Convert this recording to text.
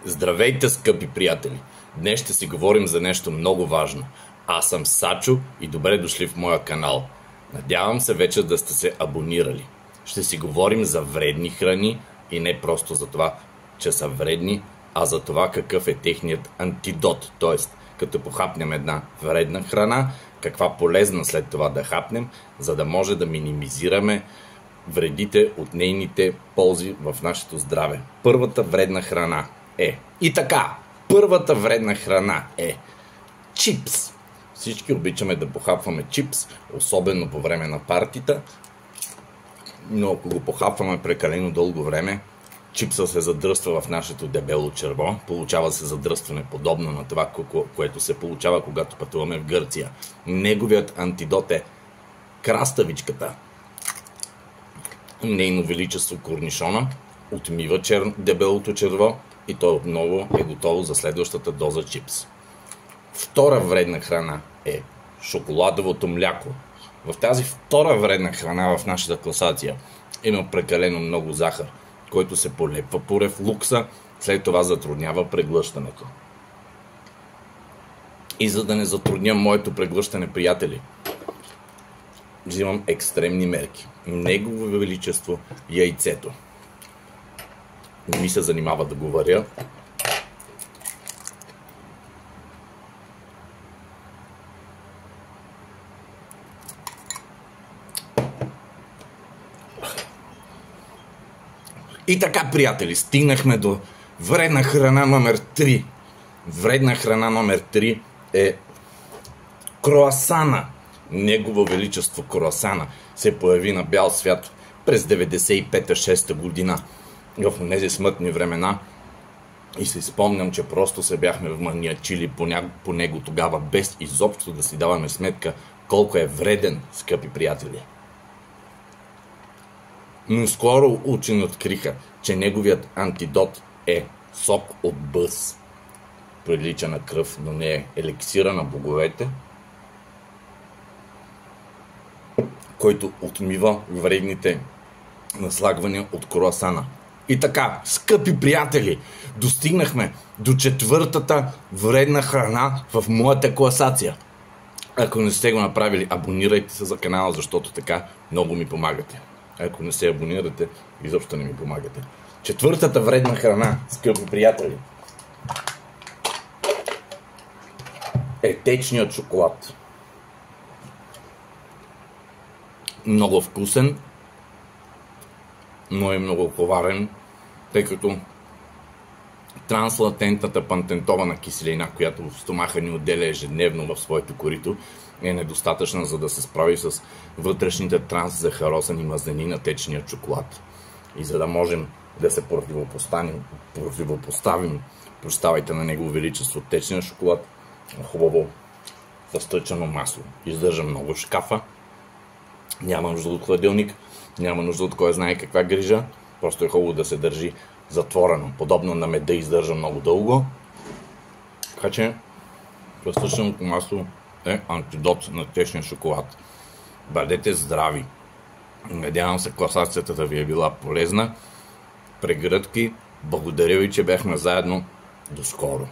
Здравейте, скъпи приятели! Днес ще си говорим за нещо много важно. Аз съм Сачо и добре дошли в моя канал. Надявам се вече да сте се абонирали. Ще си говорим за вредни храни и не просто за това, че са вредни, а за това какъв е техният антидот. Т.е. като похапнем една вредна храна, каква полезна след това да хапнем, за да може да минимизираме вредите от нейните ползи в нашето здраве. Първата вредна храна е. И така, първата вредна храна е чипс. Всички обичаме да похапваме чипс, особено по време на партита, но ако го похапваме прекалено дълго време, чипса се задръства в нашето дебело черво. Получава се задръстване подобно на това, което се получава, когато пътуваме в Гърция. Неговият антидот е краставичката. Нейно величество корнишона отмива дебелото черво и то отново е готово за следващата доза чипс. Втора вредна храна е шоколадовото мляко. В тази втора вредна храна в нашата класация има прекалено много захар, който се полепва по рефлукса, след това затруднява преглъщането. И за да не затрудня моето преглъщане, приятели, взимам екстремни мерки. Негово величество яйцето. Не ми се занимава да го варя. И така, приятели, стигнахме до вредна храна номер 3. Вредна храна номер 3 е круасана. Негово величество круасана се появи на бял свят през 95-6 година, в тези смътни времена, и си спомням, че просто се бяхме вманиачили по него тогава, без изобщо да си даваме сметка колко е вреден, скъпи приятели. Но скоро учени откриха, че неговият антидот е сок от бъз. Прилича на кръв, но не е еликсира на боговете, който отмива вредните наслагвания от круасана. И така, скъпи приятели, достигнахме до четвъртата вредна храна в моята класация. Ако не сте го направили, абонирайте се за канала, защото така много ми помагате. Ако не се абонирате, изобщо не ми помагате. Четвъртата вредна храна, скъпи приятели, е течният шоколад. Много вкусен, но е много коварен, тъй като транслатентната пантентована киселина, която в стомаха ни отделя ежедневно в своето корито, е недостатъчна, за да се справи с вътрешните транссахарозни мазнини на течния шоколад. И за да можем да се противопоставим на негово величество течния шоколад, хубаво разтъчено масло. Издържа много в шкафа, няма нужда от хладилник, няма нужда от кой знае каква грижа, просто е хубаво да се държи затворено. Подобно на меда, издържа много дълго. Така че разтъченото масло е антидот на течния шоколад. Бъдете здрави! Надявам се класацията да ви е била полезна. Прегръдки, благодаря ви, че бяхме заедно. До скоро!